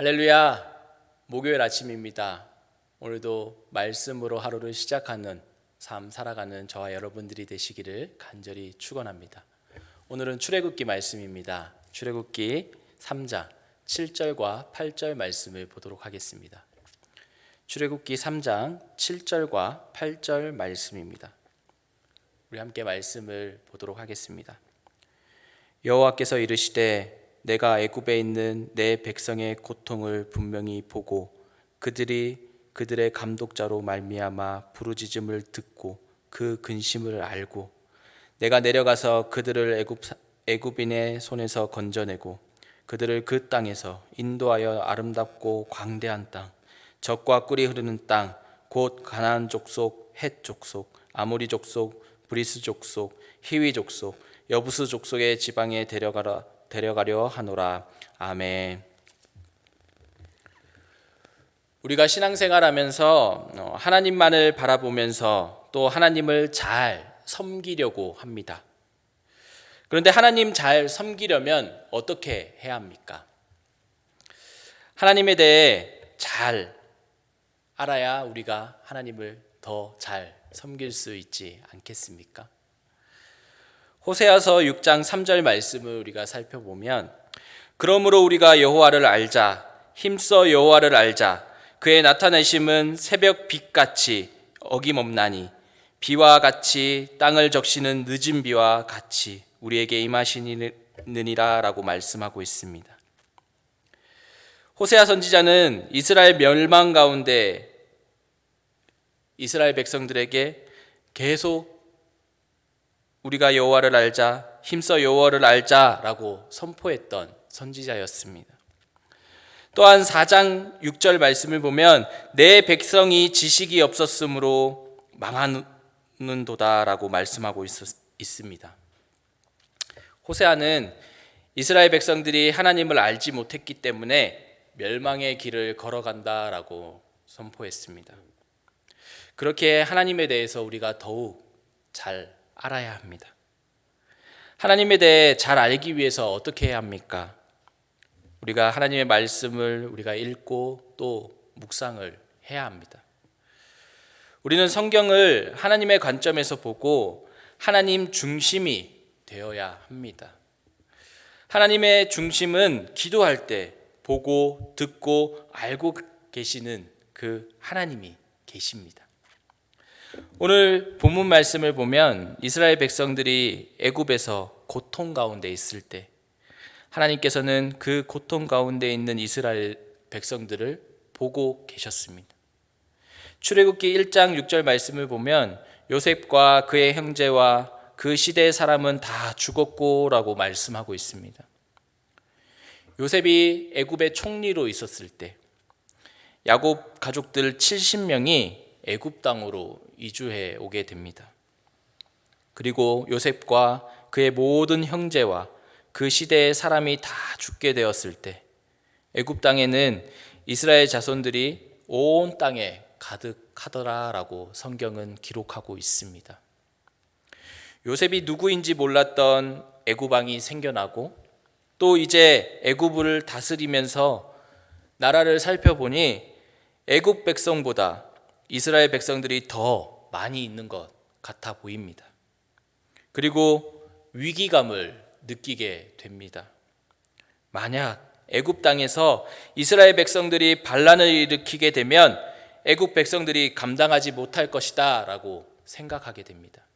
할렐루야, 목요일 아침입니다. 오늘도 말씀으로 하루를 시작하는 삶 살아가는 저와 여러분들이 되시기를 간절히 축원합니다. 오늘은 출애굽기 말씀입니다. 출애굽기 3장 7절과 8절 말씀을 보도록 하겠습니다. 출애굽기 3장 7절과 8절 말씀입니다. 우리 함께 말씀을 보도록 하겠습니다. 여호와께서 이르시되 내가 애굽에 있는 내 백성의 고통을 분명히 보고 그들의 감독자로 말미암아 부르짖음을 듣고 그 근심을 알고 내가 내려가서 그들을 애굽인의 손에서 건져내고 그들을 그 땅에서 인도하여 아름답고 광대한 땅, 젖과 꿀이 흐르는 땅, 곧 가나안 족속, 헷 족속, 아모리 족속, 브리스 족속, 히위 족속, 여부스 족속의 지방에 데려가려 하노라. 아멘. 우리가 신앙생활하면서 하나님만을 바라보면서 또 하나님을 잘 섬기려고 합니다. 그런데 하나님 잘 섬기려면 어떻게 해야 합니까? 하나님에 대해 잘 알아야 우리가 하나님을 더 잘 섬길 수 있지 않겠습니까? 호세아서 6장 3절 말씀을 우리가 살펴보면 그러므로 우리가 여호와를 알자, 힘써 여호와를 알자. 그의 나타내심은 새벽 빛같이 어김없나니 비와 같이 땅을 적시는 늦은 비와 같이 우리에게 임하시느니라 라고 말씀하고 있습니다. 호세아 선지자는 이스라엘 멸망 가운데 이스라엘 백성들에게 계속 우리가 여호와를 알자, 힘써 여호와를 알자라고 선포했던 선지자였습니다. 또한 4장 6절 말씀을 보면 내 백성이 지식이 없었으므로 망하는도다라고 말씀하고 있습니다. 호세아는 이스라엘 백성들이 하나님을 알지 못했기 때문에 멸망의 길을 걸어간다라고 선포했습니다. 그렇게 하나님에 대해서 우리가 더욱 잘 알아야 합니다. 하나님에 대해 잘 알기 위해서 어떻게 해야 합니까? 우리가 하나님의 말씀을 우리가 읽고 또 묵상을 해야 합니다. 우리는 성경을 하나님의 관점에서 보고 하나님 중심이 되어야 합니다. 하나님의 중심은 기도할 때 보고 듣고 알고 계시는 그 하나님이 계십니다. 오늘 본문 말씀을 보면 이스라엘 백성들이 애굽에서 고통 가운데 있을 때 하나님께서는 그 고통 가운데 있는 이스라엘 백성들을 보고 계셨습니다. 출애굽기 1장 6절 말씀을 보면 요셉과 그의 형제와 그 시대의 사람은 다 죽었고 라고 말씀하고 있습니다. 요셉이 애굽의 총리로 있었을 때 야곱 가족들 70명이 애굽 땅으로 이주해 오게 됩니다. 그리고 요셉과 그의 모든 형제와 그 시대의 사람이 다 죽게 되었을 때 애굽 땅에는 이스라엘 자손들이 온 땅에 가득하더라라고 성경은 기록하고 있습니다. 요셉이 누구인지 몰랐던 애굽 왕이 생겨나고 또 이제 애굽을 다스리면서 나라를 살펴보니 애굽 백성보다 이스라엘 백성들이 더 많이 있는 것 같아 보입니다. 그리고 위기감을 느끼게 됩니다. 만약 애굽 땅에서 이스라엘 백성들이 반란을 일으키게 되면 애굽 백성들이 감당하지 못할 것이다 라고 생각하게 됩니다.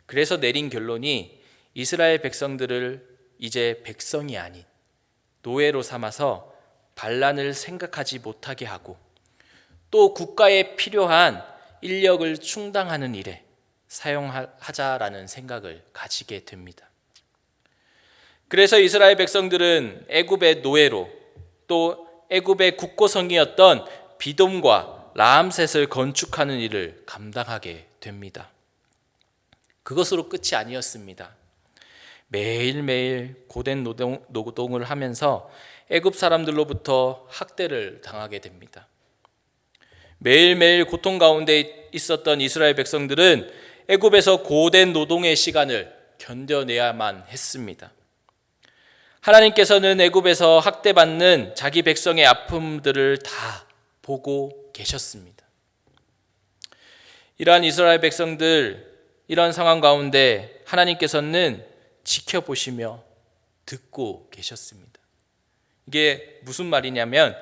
그래서 내린 결론이 이스라엘 백성들을 이제 백성이 아닌 노예로 삼아서 반란을 생각하지 못하게 하고 또 국가에 필요한 인력을 충당하는 일에 사용하자라는 생각을 가지게 됩니다. 그래서 이스라엘 백성들은 애굽의 노예로 또 애굽의 국고성이었던 비돔과 라암셋을 건축하는 일을 감당하게 됩니다. 그것으로 끝이 아니었습니다. 매일매일 고된 노동을 하면서 애굽 사람들로부터 학대를 당하게 됩니다. 매일매일 고통 가운데 있었던 이스라엘 백성들은 애굽에서 고된 노동의 시간을 견뎌내야만 했습니다. 하나님께서는 애굽에서 학대받는 자기 백성의 아픔들을 다 보고 계셨습니다. 이러한 이스라엘 백성들, 이런 상황 가운데 하나님께서는 지켜보시며 듣고 계셨습니다. 이게 무슨 말이냐면,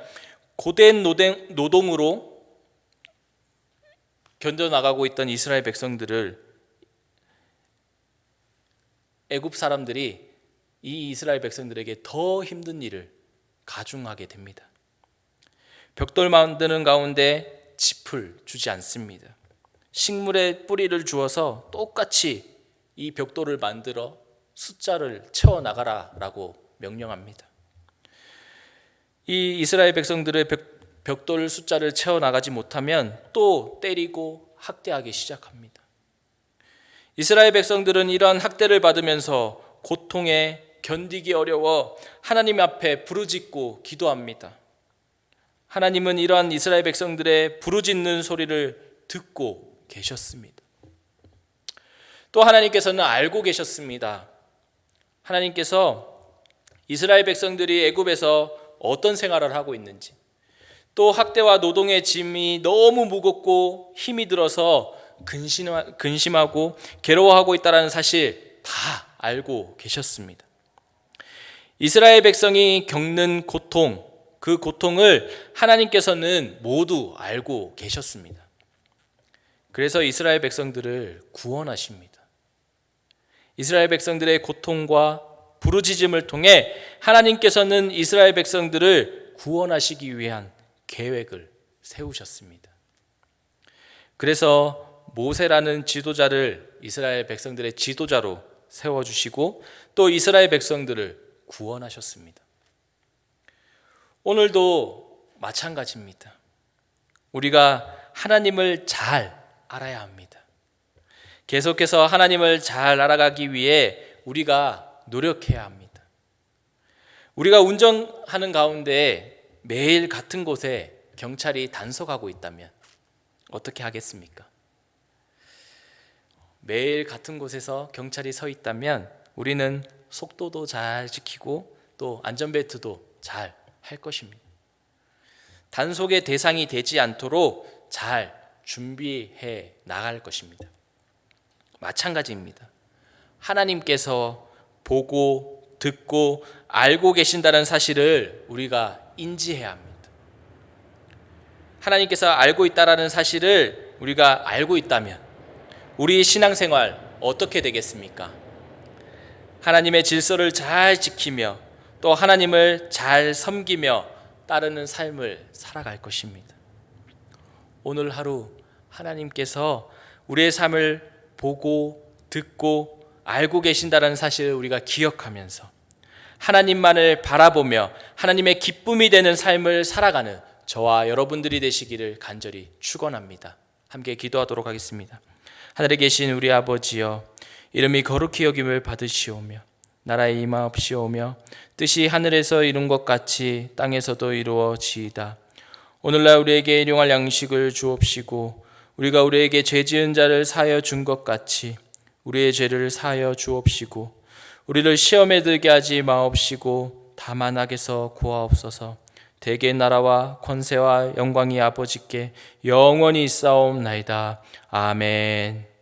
고된 노동으로 견뎌나가고 있던 이스라엘 백성들을 애굽 사람들이 이 이스라엘 백성들에게 더 힘든 일을 가중하게 됩니다. 벽돌 만드는 가운데 짚을 주지 않습니다. 식물의 뿌리를 주어서 똑같이 이 벽돌을 만들어 숫자를 채워나가라라고 명령합니다. 이 이스라엘 백성들의 벽돌 숫자를 채워나가지 못하면 또 때리고 학대하기 시작합니다. 이스라엘 백성들은 이러한 학대를 받으면서 고통에 견디기 어려워 하나님 앞에 부르짖고 기도합니다. 하나님은 이러한 이스라엘 백성들의 부르짖는 소리를 듣고 계셨습니다. 또 하나님께서는 알고 계셨습니다. 하나님께서 이스라엘 백성들이 애굽에서 어떤 생활을 하고 있는지, 또 학대와 노동의 짐이 너무 무겁고 힘이 들어서 근심하고 괴로워하고 있다는 사실 다 알고 계셨습니다. 이스라엘 백성이 겪는 고통, 그 고통을 하나님께서는 모두 알고 계셨습니다. 그래서 이스라엘 백성들을 구원하십니다. 이스라엘 백성들의 고통과 부르짖음을 통해 하나님께서는 이스라엘 백성들을 구원하시기 위한 계획을 세우셨습니다. 그래서 모세라는 지도자를 이스라엘 백성들의 지도자로 세워주시고 또 이스라엘 백성들을 구원하셨습니다. 오늘도 마찬가지입니다. 우리가 하나님을 잘 알아야 합니다. 계속해서 하나님을 잘 알아가기 위해 우리가 노력해야 합니다. 우리가 운전하는 가운데 매일 같은 곳에 경찰이 단속하고 있다면 어떻게 하겠습니까? 매일 같은 곳에서 경찰이 서 있다면 우리는 속도도 잘 지키고 또 안전벨트도 잘 할 것입니다. 단속의 대상이 되지 않도록 잘 준비해 나갈 것입니다. 마찬가지입니다. 하나님께서 보고 듣고 알고 계신다는 사실을 우리가 인지해야 합니다. 하나님께서 알고 있다는 사실을 우리가 알고 있다면 우리 신앙생활 어떻게 되겠습니까? 하나님의 질서를 잘 지키며 또 하나님을 잘 섬기며 따르는 삶을 살아갈 것입니다. 오늘 하루 하나님께서 우리의 삶을 보고 듣고 알고 계신다는 사실을 우리가 기억하면서 하나님만을 바라보며 하나님의 기쁨이 되는 삶을 살아가는 저와 여러분들이 되시기를 간절히 축원합니다. 함께 기도하도록 하겠습니다. 하늘에 계신 우리 아버지여, 이름이 거룩히 여김을 받으시오며 나라의 임하옵시오며 뜻이 하늘에서 이룬 것 같이 땅에서도 이루어지이다. 오늘날 우리에게 일용할 양식을 주옵시고 우리가 우리에게 죄 지은 자를 사하여 준 것 같이 우리의 죄를 사하여 주옵시고 우리를 시험에 들게 하지 마옵시고 다만 악에서 구하옵소서. 대개의 나라와 권세와 영광이 아버지께 영원히 있사옵나이다. 아멘.